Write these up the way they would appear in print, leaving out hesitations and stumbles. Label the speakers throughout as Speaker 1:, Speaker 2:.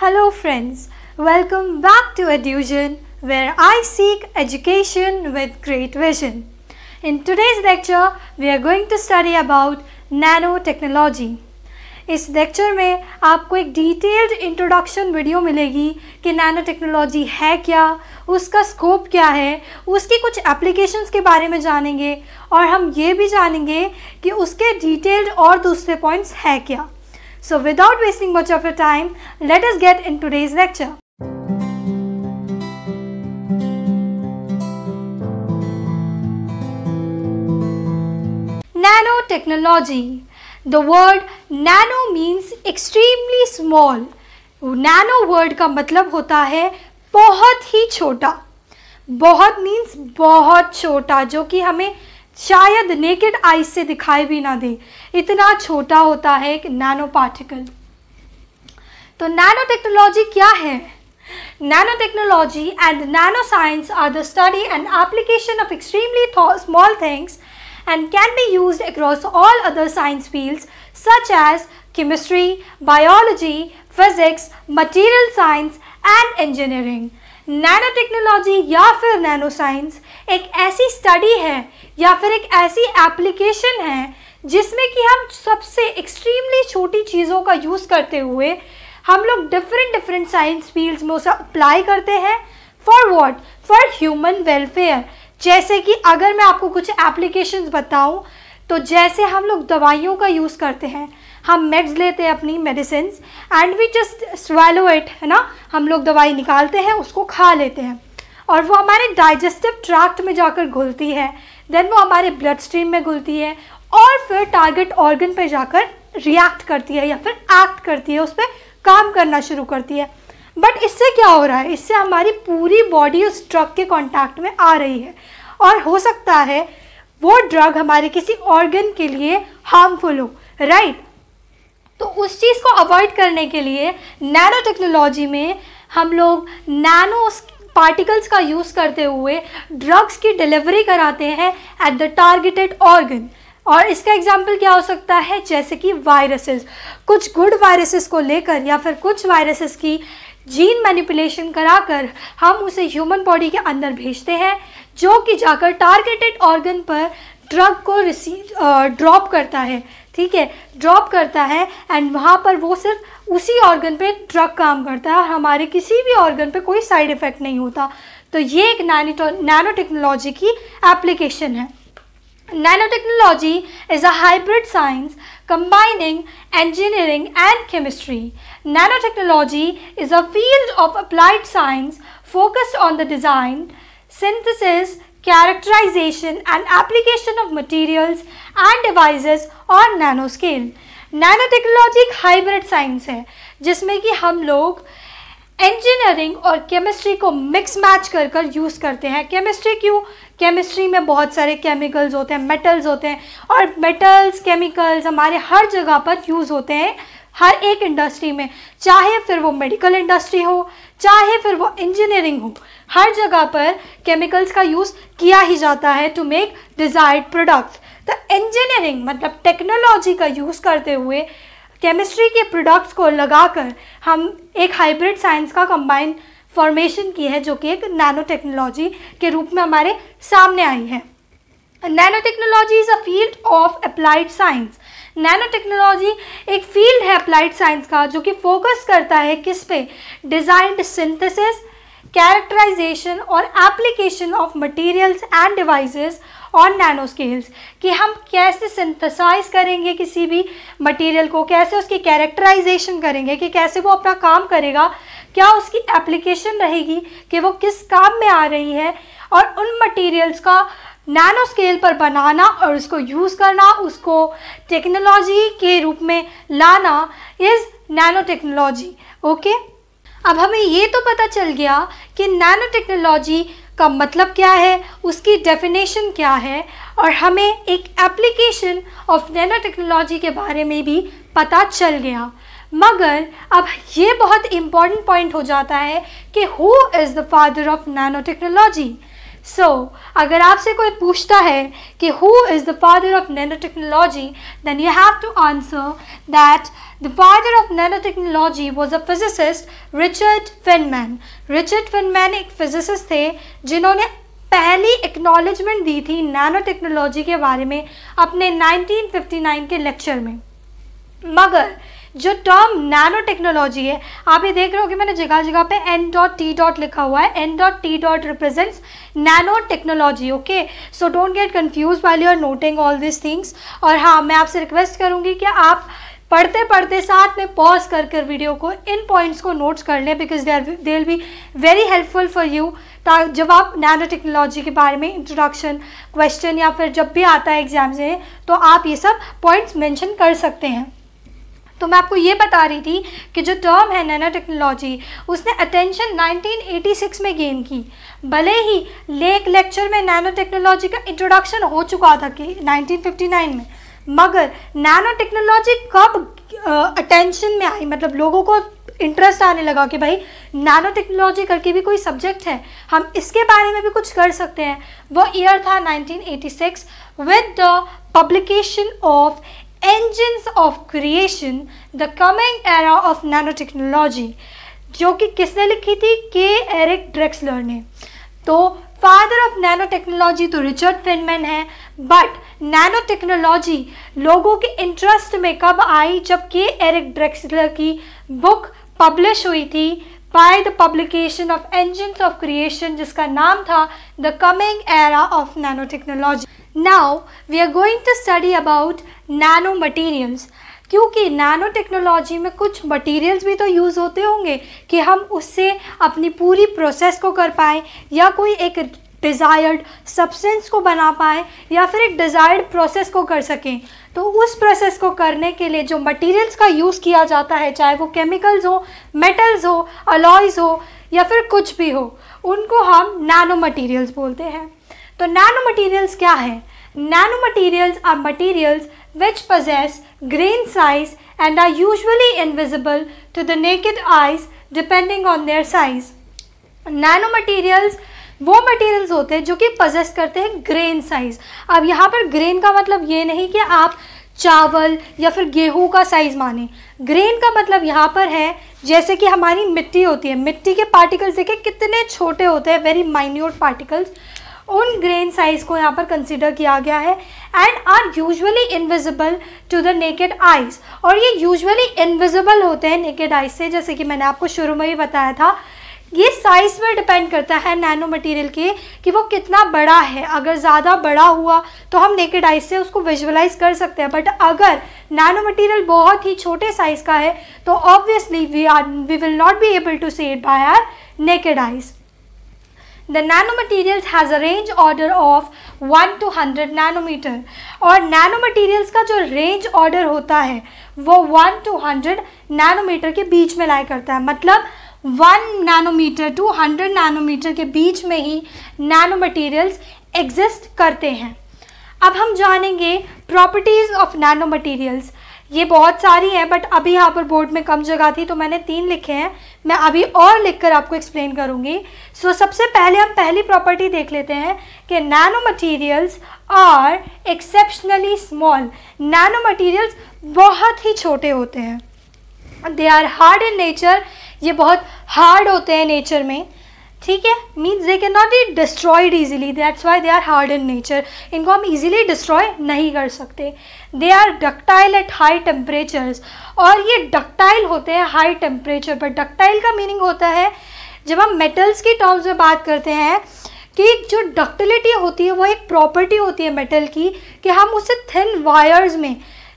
Speaker 1: Hello friends, welcome back to Edusion, where I seek education with great vision. In today's lecture, we are going to study about nanotechnology. इस lecture में आपको एक detailed introduction video मिलेगी कि nano technology है क्या, उसका scope क्या है, उसकी कुछ एप्लीकेशंस के बारे में जानेंगे और हम ये भी जानेंगे कि उसके डिटेल्ड और दूसरे पॉइंट्स है क्या. So without wasting much of your time, let us get in today's lecture. Nanotechnology. The word nano means extremely small. Nano word का मतलब होता है बहुत ही छोटा. बहुत means बहुत छोटा, जो कि हमें शायद नेकेड आइज से दिखाई भी ना दे, इतना छोटा होता है एक नैनो पार्टिकल. तो नैनो टेक्नोलॉजी क्या है? Nanotechnology and nanoscience are the study and application of extremely small things and can be used across all other science fields such as chemistry, biology, physics, material science and engineering. Nano technology या फिर nano science एक ऐसी study है या फिर एक ऐसी application है जिसमें कि हम सबसे एक्सट्रीमली छोटी चीज़ों का यूज़ करते हुए हम लोग डिफरेंट साइंस फील्ड्स में उसे अप्लाई करते हैं. For what? For human welfare. जैसे कि अगर मैं आपको कुछ एप्लीकेशंस बताऊं, तो जैसे हम लोग दवाइयों का यूज़ करते हैं, हम मेड्स लेते हैं अपनी medicines and we just swallow it, है ना. हम लोग दवाई निकालते हैं, उसको खा लेते हैं और वो हमारे डाइजेस्टिव ट्रैक्ट में जाकर घुलती है, देन वो हमारे ब्लड स्ट्रीम में घुलती है और फिर टारगेट ऑर्गन पे जाकर रिएक्ट करती है या फिर एक्ट करती है, उस पर काम करना शुरू करती है. बट इससे क्या हो रहा है? इससे हमारी पूरी बॉडी उस ड्रग के कांटेक्ट में आ रही है और हो सकता है वो ड्रग हमारे किसी ऑर्गन के लिए हार्मफुल हो, राइट. तो उस चीज़ को अवॉइड करने के लिए नैनो टेक्नोलॉजी में हम लोग नैनो पार्टिकल्स का यूज़ करते हुए ड्रग्स की डिलीवरी कराते हैं एट द टारगेटेड ऑर्गन. और इसका एग्जाम्पल क्या हो सकता है? जैसे कि वायरसेस, कुछ गुड वायरसेस को लेकर या फिर कुछ वायरसेस की जीन मैनिपुलेशन कराकर हम उसे ह्यूमन बॉडी के अंदर भेजते हैं, जो कि जाकर टारगेटेड ऑर्गन पर ड्रग को ड्रॉप करता है. ठीक है, ड्रॉप करता है एंड वहाँ पर वो सिर्फ उसी ऑर्गन पे ड्रग काम करता है, हमारे किसी भी ऑर्गन पे कोई साइड इफ़ेक्ट नहीं होता. तो ये एक नैनो टेक्नोलॉजी की एप्लीकेशन है. Nanotechnology is a hybrid science combining engineering and chemistry. Nanotechnology is a field of applied science focused on the design, synthesis, characterization and application of materials and devices on nanoscale. Nanotechnology एक hybrid science है जिसमें कि हम लोग engineering और chemistry को mix match कर कर यूज़ करते हैं. केमिस्ट्री क्यों? केमिस्ट्री में बहुत सारे केमिकल्स होते हैं, मेटल्स होते हैं और मेटल्स, केमिकल्स हमारे हर जगह पर यूज़ होते हैं, हर एक इंडस्ट्री में, चाहे फिर वो मेडिकल इंडस्ट्री हो, चाहे फिर वो इंजीनियरिंग हो, हर जगह पर केमिकल्स का यूज़ किया ही जाता है टू मेक डिज़ायर्ड प्रोडक्ट्स. तो इंजीनियरिंग मतलब टेक्नोलॉजी का यूज़ करते हुए केमिस्ट्री के प्रोडक्ट्स को लगाकर हम एक हाइब्रिड साइंस का कंबाइन फॉर्मेशन की है, जो कि एक नैनो टेक्नोलॉजी के रूप में हमारे सामने आई है. Nano technology is a field of applied science. Nano technology एक फील्ड है अप्लाइड साइंस का, जो कि फोकस करता है किस पे? डिज़ाइंड सिंथेसिस, कैरेक्टराइजेशन और application of materials end devices on nano scales. कि हम कैसे सिंथेसाइज करेंगे किसी भी मटेरियल को, कैसे उसकी कैरेक्टराइजेशन करेंगे कि कैसे वो अपना काम करेगा, क्या उसकी एप्लीकेशन रहेगी कि वो किस काम में आ रही है, और उन मटेरियल्स का नैनो स्केल पर बनाना और उसको यूज़ करना, उसको टेक्नोलॉजी के रूप में लाना इज़ नैनो टेक्नोलॉजी. ओके, अब हमें ये तो पता चल गया कि नैनो टेक्नोलॉजी का मतलब क्या है, उसकी डेफिनेशन क्या है, और हमें एक एप्लीकेशन ऑफ नैनो टेक्नोलॉजी के बारे में भी पता चल गया. मगर अब ये बहुत इम्पॉर्टेंट पॉइंट हो जाता है कि who is the father of nano technology. So अगर आपसे कोई पूछता है कि who is the father of nano technology, then you have to answer that the father of nano technology was a physicist Richard Feynman. Richard Feynman एक physicist थे जिन्होंने पहली एक्नॉलेजमेंट दी थी नैनो टेक्नोलॉजी के बारे में अपने 1959 के लेक्चर में। मगर जो टर्म नैनो टेक्नोलॉजी है, आप ये देख रहे हो कि मैंने जगह जगह पे n.t. लिखा हुआ है। n.t. Represents nanotechnology. Okay, so don't get confused while you are noting all this things. और हाँ, मैं आपसे रिक्वेस्ट करूँगी कि आप पढ़ते पढ़ते साथ में पॉज कर कर वीडियो को इन पॉइंट्स को नोट्स कर लें, because they will be very helpful for you. जब आप नैनो टेक्नोलॉजी के बारे में इंट्रोडक्शन क्वेश्चन या फिर जब भी आता है एग्जाम से, तो आप ये सब पॉइंट्स मेंशन कर सकते हैं। तो मैं आपको ये बता रही थी कि जो टर्म है नैनो टेक्नोलॉजी, उसने अटेंशन 1986 में गेन की। भले ही लेक्चर में नैनो टेक्नोलॉजी का इंट्रोडक्शन हो चुका था कि 1959 में, मगर नैनो टेक्नोलॉजी कब अटेंशन में आई, मतलब लोगों को इंटरेस्ट आने लगा कि भाई नैनो टेक्नोलॉजी करके भी कोई सब्जेक्ट है, हम इसके बारे में भी कुछ कर सकते हैं। वो ईयर था 1986 with the publication of Engines of Creation, The Coming Era of Nanotechnology, जो कि किसने लिखी थी? के एरिक ड्रेक्सलर ने। तो फादर ऑफ नैनो टेक्नोलॉजी तो रिचर्ड फेनमैन है, बट नैनो टेक्नोलॉजी लोगों के इंटरेस्ट में कब आई? जब के एरिक ड्रेक्सलर की बुक पब्लिश हुई थी by the publication of engines of creation, जिसका नाम था the coming era of nano technology. Now we are going to study about nano materials, क्योंकि नैनो टेक्नोलॉजी में कुछ मटीरियल्स भी तो यूज़ होते होंगे कि हम उससे अपनी पूरी प्रोसेस को कर पाएँ, या कोई एक डिज़ायर्ड सब्सटेंस को बना पाएँ, या फिर एक डिज़ायर्ड प्रोसेस को कर सकें। तो उस प्रोसेस को करने के लिए जो मटेरियल्स का यूज़ किया जाता है, चाहे वो केमिकल्स हो, मेटल्स हो, अलॉयज़ हो, या फिर कुछ भी हो, उनको हम नैनो मटीरियल्स बोलते हैं। तो नैनो मटीरियल्स क्या है? Nanomaterials are materials which possess grain size and are usually invisible to the naked eyes depending on their size. Nano materials वो मटीरियल्स होते हैं जो कि पजेस करते हैं ग्रेन साइज। अब यहाँ पर ग्रेन का मतलब ये नहीं कि आप चावल या फिर गेहूं का साइज़ माने। ग्रेन का मतलब यहाँ पर है जैसे कि हमारी मिट्टी होती है, मिट्टी के पार्टिकल्स देखिए कितने छोटे होते हैं, वेरी माइन्यूट पार्टिकल्स, उन ग्रेन साइज को यहाँ पर कंसिडर किया गया है। And are usually invisible to the naked eyes, और ये यूजुअली इनविजिबल होते हैं नेकेड आइज से, जैसे कि मैंने आपको शुरू में ही बताया था। ये साइज पर डिपेंड करता है नैनो मटेरियल के कि वो कितना बड़ा है। अगर ज़्यादा बड़ा हुआ तो हम नेकेड आइज से उसको विजुअलाइज कर सकते हैं, बट अगर नैनो मटेरियल बहुत ही छोटे साइज़ का है तो obviously we will not be able to see it by our naked eyes. The nanomaterials has a range order of 1 to 100 nanometer, और नैनोमटीरियल्स का जो रेंज ऑर्डर होता है वो 1 to 100 नैनोमीटर के बीच में लाई करता है। मतलब 1 नैनोमीटर टू 100 नैनोमीटर के बीच में ही नैनोमटीरियल्स एग्जिस्ट करते हैं। अब हम जानेंगे प्रॉपर्टीज़ ऑफ नैनोमटीरियल्स। ये बहुत सारी हैं, बट अभी यहाँ पर बोर्ड में कम जगह थी तो मैंने 3 लिखे हैं, मैं अभी और लिखकर आपको एक्सप्लेन करूँगी। सो सबसे पहले हम पहली प्रॉपर्टी देख लेते हैं कि nanomaterials are exceptionally small. Nanomaterials बहुत ही छोटे होते हैं। They are hard in nature, ये बहुत हार्ड होते हैं नेचर में, ठीक है। Means they can not be destroyed easily, that's why they are hard in nature. इनको हम ईजिली डिस्ट्रॉय नहीं कर सकते। They are ductile at high temperatures, और ये डक्टाइल होते हैं हाई टेम्परेचर पर। डक्टाइल का मीनिंग होता है, जब हम मेटल्स की टर्म्स में बात करते हैं, कि जो डक्टिलिटी होती है वो एक प्रॉपर्टी होती है मेटल की, कि हम उसे थिन वायर्स में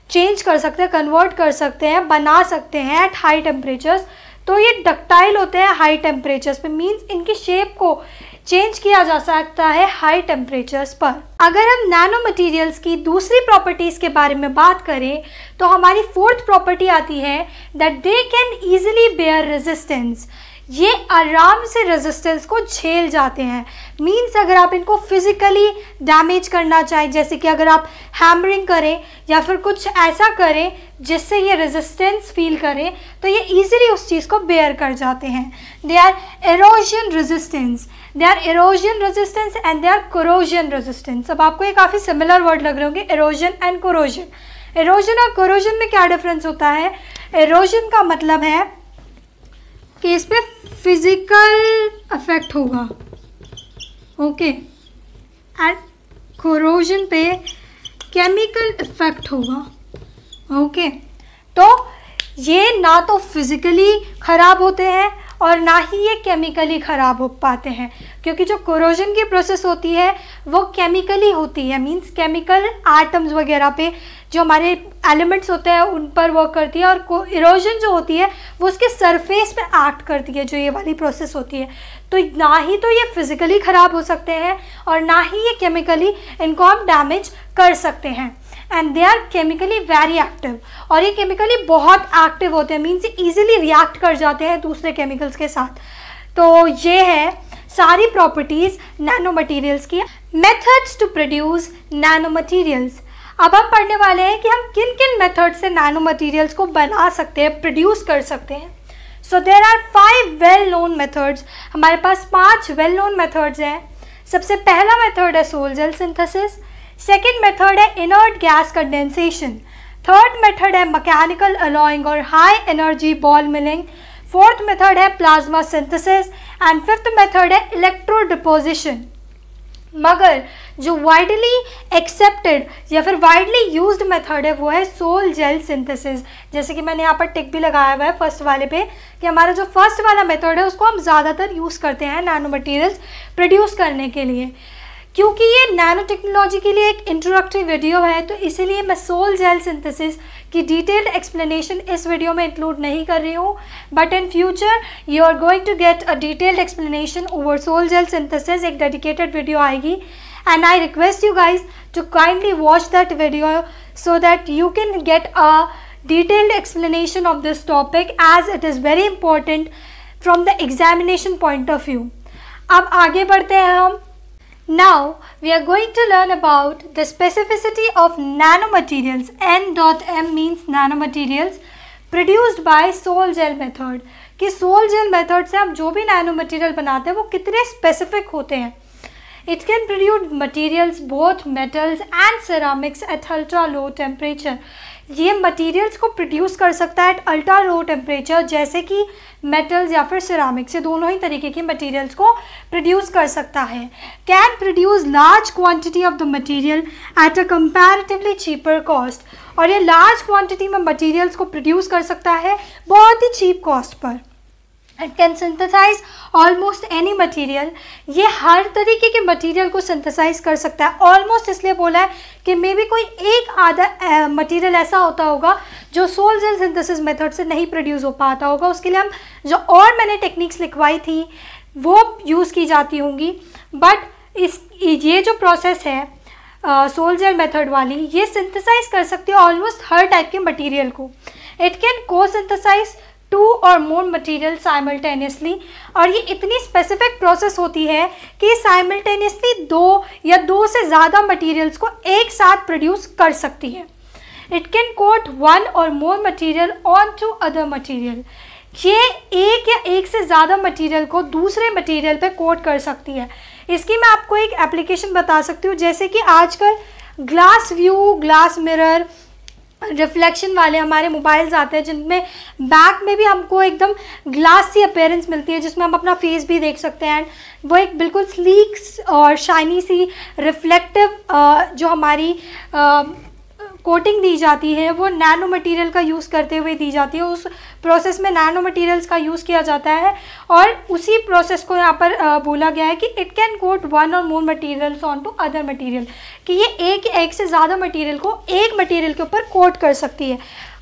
Speaker 1: चेंज कर सकते हैं, कन्वर्ट कर सकते हैं, बना सकते हैं एट हाई टेम्परेचर्स। तो ये डक्टाइल होते हैं हाई टेम्परेचर्स पे, मीन्स इनकी शेप को चेंज किया जा सकता है हाई टेम्परेचर्स पर। अगर हम नैनो मटेरियल्स की दूसरी प्रॉपर्टीज़ के बारे में बात करें तो हमारी 4th प्रॉपर्टी आती है that they can easily bear resistance. ये आराम से रेजिस्टेंस को झेल जाते हैं। मीन्स अगर आप इनको फिजिकली डैमेज करना चाहें, जैसे कि अगर आप हैमरिंग करें या फिर कुछ ऐसा करें जिससे ये रेजिस्टेंस फील करें, तो ये ईजिली उस चीज़ को बेयर कर जाते हैं। They are erosion resistance, they are erosion resistance and they are corrosion resistance. अब आपको ये काफ़ी सिमिलर वर्ड लग रहे होंगे, एरोजन एंड कोरोजन। एरोजन और कोरोजन में क्या डिफरेंस होता है? एरोजन का मतलब है कि इस पे फिजिकल इफेक्ट होगा, ओके, एंड कोरोजन पे केमिकल इफेक्ट होगा, ओके। तो ये ना तो फिजिकली ख़राब होते हैं और ना ही ये केमिकली ख़राब हो पाते हैं, क्योंकि जो कोरोजन की प्रोसेस होती है वो केमिकली होती है। मींस केमिकल एटम्स वगैरह पे जो हमारे एलिमेंट्स होते हैं उन पर वर्क करती है, और इरोजन जो होती है वो उसके सरफेस पे एक्ट करती है, जो ये वाली प्रोसेस होती है। तो ना ही तो ये फिजिकली ख़राब हो सकते हैं और ना ही ये केमिकली इनको हम डैमेज कर सकते हैं। And they are chemically very active, और ये केमिकली बहुत एक्टिव होते हैं। मीन्स ये ईजिली रिएक्ट कर जाते हैं दूसरे केमिकल्स के साथ। तो ये है सारी प्रॉपर्टीज़ नैनो मटीरियल्स की। Methods to produce nanomaterials. अब हम पढ़ने वाले हैं कि हम किन किन मेथड से नैनो मटीरियल्स को बना सकते हैं, प्रोड्यूस कर सकते हैं। So there are 5 well known methods. हमारे पास 5 वेल नोन मेथड्स हैं। सबसे पहला मेथड है sol gel synthesis. Second method है inert gas condensation. Third method है मैकेनिकल अलॉइंग और high energy ball milling. Fourth method है plasma synthesis and fifth method है इलेक्ट्रो डिपोजिशन। मगर जो वाइडली एक्सेप्टेड या फिर वाइडली यूज्ड मेथड है वो है सोल जेल सिंथेसिस। जैसे कि मैंने यहाँ पर टिक भी लगाया हुआ है फर्स्ट वाले पे कि हमारा जो फर्स्ट वाला मेथड है उसको हम ज़्यादातर यूज़ करते हैं नैनो मटीरियल्स प्रोड्यूस करने के लिए। क्योंकि ये नैनो टेक्नोलॉजी के लिए एक इंट्रोडक्टरी वीडियो है, तो इसीलिए मैं सोल जेल सिंथेसिस की डिटेल्ड एक्सप्लेनेशन इस वीडियो में इंक्लूड नहीं कर रही हूँ। But in future you are going to get a detailed explanation over sol gel synthesis. एक डेडिकेटेड वीडियो आएगी and I request you guys to kindly watch that video so that you can get a detailed explanation of this topic as it is very important from the examination point of view. अब आगे बढ़ते हैं हम। Now we are going to learn about the specificity of nanomaterials. N.M means nanomaterials produced by sol gel method. कि sol gel method से हम जो भी नैनो मटीरियल बनाते हैं वो कितने स्पेसिफिक होते हैं। It can produce materials both metals and ceramics at ultra low temperature. ये मटेरियल्स को प्रोड्यूस कर सकता है एट अल्ट्रा लो टेम्परेचर, जैसे कि मेटल्स या फिर सिरामिक्स, ये दोनों ही तरीके की मटेरियल्स को प्रोड्यूस कर सकता है। Can produce large quantity of the material at a comparatively cheaper cost. और ये लार्ज क्वांटिटी में मटेरियल्स को प्रोड्यूस कर सकता है बहुत ही चीप कॉस्ट पर। It can synthesise almost any material. ये हर तरीके के मटीरियल को सिंथेसाइज कर सकता है। ऑलमोस्ट इसलिए बोला है कि मे बी कोई एक आधा मटीरियल ऐसा होता होगा जो सोल जेल सिंथेसिस मेथड से नहीं प्रोड्यूस हो पाता होगा। उसके लिए हम जो और मैंने टेक्निक्स लिखवाई थी वो यूज़ की जाती होंगी। बट ये जो प्रोसेस है सोल जेल मेथड वाली, ये सिंथेसाइज कर सकती है ऑलमोस्ट हर टाइप के मटीरियल को। इट कैन को सिंथेसाइज 2 और मोर मटीरियल साइमल्टेनियसली। और ये इतनी स्पेसिफिक प्रोसेस होती है कि साइमल्टेनियसली 2 या 2 से ज़्यादा मटीरियल्स को एक साथ प्रोड्यूस कर सकती है। It can coat 1 or more material onto other material. ये एक या एक से ज़्यादा मटीरियल को दूसरे मटीरियल पे कोट कर सकती है। इसकी मैं आपको एक एप्लीकेशन बता सकती हूँ, जैसे कि आजकल glass view, glass mirror, reflection वाले हमारे मोबाइल्स आते हैं जिनमें बैक में भी हमको एकदम ग्लास सी अपीयरेंस मिलती है, जिसमें हम अपना फेस भी देख सकते हैं। वो एक बिल्कुल स्लीक और शाइनी सी रिफ्लेक्टिव जो हमारी कोटिंग दी जाती है वो नैनो मटेरियल का यूज़ करते हुए दी जाती है। उस प्रोसेस में नैनो मटेरियल्स का यूज़ किया जाता है और उसी प्रोसेस को यहाँ पर बोला गया है कि it can coat 1 or more materials onto other material, कि ये एक से ज़्यादा मटेरियल को एक मटेरियल के ऊपर कोट कर सकती है।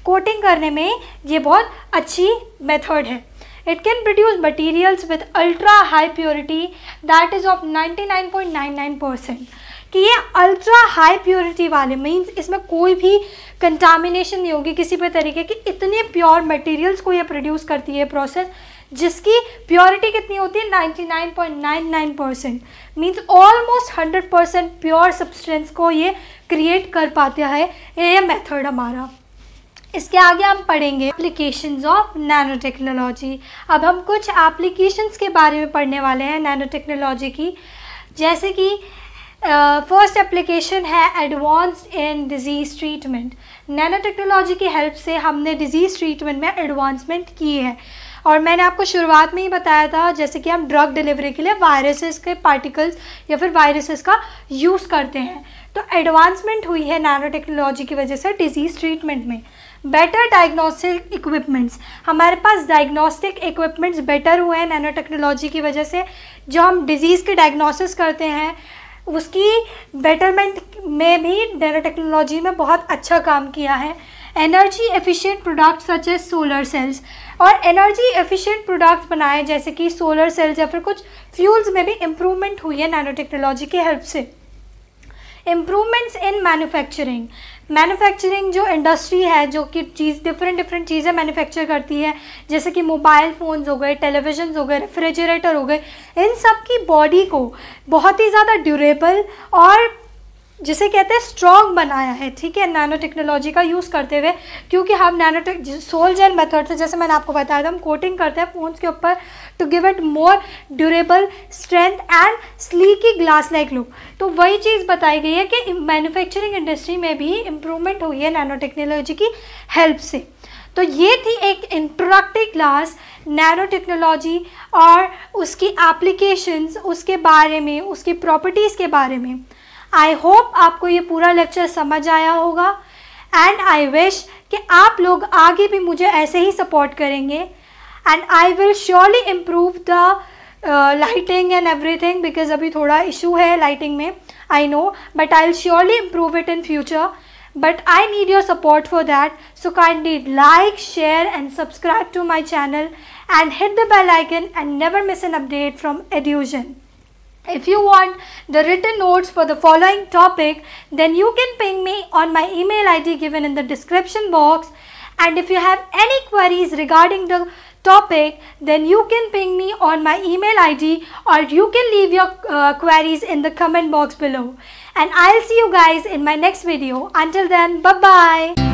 Speaker 1: कोटिंग करने में ये बहुत अच्छी मेथड है। It can produce materials with ultra high purity that is of 99.99%। कि ये अल्ट्रा हाई प्योरिटी वाले मीन्स इसमें कोई भी कंटामिनेशन नहीं होगी किसी भी तरीके की। इतने प्योर मटेरियल्स को ये प्रोड्यूस करती है प्रोसेस जिसकी प्योरिटी कितनी होती है 99.99%, मीन्स ऑलमोस्ट 100% प्योर सब्सटेंस को ये क्रिएट कर पाता है ये मेथड हमारा। इसके आगे हम पढ़ेंगे एप्लीकेशंस ऑफ नैनो टेक्नोलॉजी। अब हम कुछ एप्लीकेशंस के बारे में पढ़ने वाले हैं नैनो टेक्नोलॉजी की, जैसे कि फर्स्ट एप्लीकेशन है एडवांस्ड इन डिजीज़ ट्रीटमेंट। नैनो टेक्नोलॉजी की हेल्प से हमने डिजीज़ ट्रीटमेंट में एडवांसमेंट की है, और मैंने आपको शुरुआत में ही बताया था जैसे कि हम ड्रग डिलीवरी के लिए वायरसेस के पार्टिकल्स या फिर वायरसेस का यूज़ करते हैं, तो एडवांसमेंट हुई है नैनो टेक्नोलॉजी की वजह से डिजीज़ ट्रीटमेंट में। बेटर डायग्नोस्टिक इक्विपमेंट्स, हमारे पास डायग्नोस्टिक इक्विपमेंट्स बेटर हुए हैं नैनो टेक्नोलॉजी की वजह से। जो हम डिज़ीज़ के डायग्नोसिस करते हैं उसकी बेटरमेंट में भी नैनो टेक्नोलॉजी में बहुत अच्छा काम किया है। Energy efficient products such as solar cells, और एनर्जी एफिशिएंट प्रोडक्ट्स बनाए जैसे कि सोलर सेल्स या फिर कुछ फ्यूल्स में भी इम्प्रूवमेंट हुई है नैनो टेक्नोलॉजी की हेल्प से। इम्प्रूवमेंट्स इन मैन्युफैक्चरिंग, मैन्युफैक्चरिंग जो इंडस्ट्री है जो कि डिफरेंट चीज़ें मैन्युफैक्चर करती है, जैसे कि मोबाइल फ़ोन्स हो गए, टेलीविजन हो गए, रेफ्रिजरेटर हो गए, इन सब की बॉडी को बहुत ही ज़्यादा ड्यूरेबल और जिसे कहते हैं स्ट्रॉन्ग बनाया है, ठीक है, नैनो टेक्नोलॉजी का यूज़ करते हुए। क्योंकि हम सोल जेल मेथड से, जैसे मैंने आपको बताया था, हम कोटिंग करते हैं फ़ोन्स के ऊपर to give it more durable strength and sleeky glass like look. तो वही चीज़ बताई गई है कि मैन्युफैक्चरिंग इंडस्ट्री में भी इम्प्रूवमेंट हुई है नैनो टेक्नोलॉजी की हेल्प से। तो ये थी एक इंट्रोडक्टरी क्लास नैनो टेक्नोलॉजी और उसकी एप्लीकेशंस, उसके बारे में, उसकी प्रॉपर्टीज़ के बारे में। आई होप आपको ये पूरा लेक्चर समझ आया होगा, एंड आई विश कि आप लोग आगे भी मुझे ऐसे ही सपोर्ट करेंगे, and I will surely improve the lighting and everything, because अभी थोड़ा इशू है लाइटिंग में, I know, but I will surely improve it in future, but I need your support for that. So kindly like, share and subscribe to my channel and hit the bell icon and never miss an update from Edusion. If you want the written notes for the following topic, then you can ping me on my email ID given in the description box. And if you have any queries regarding the topic, then you can ping me on my email ID, or you can leave your queries in the comment box below. And I'll see you guys in my next video. Until then, bye bye.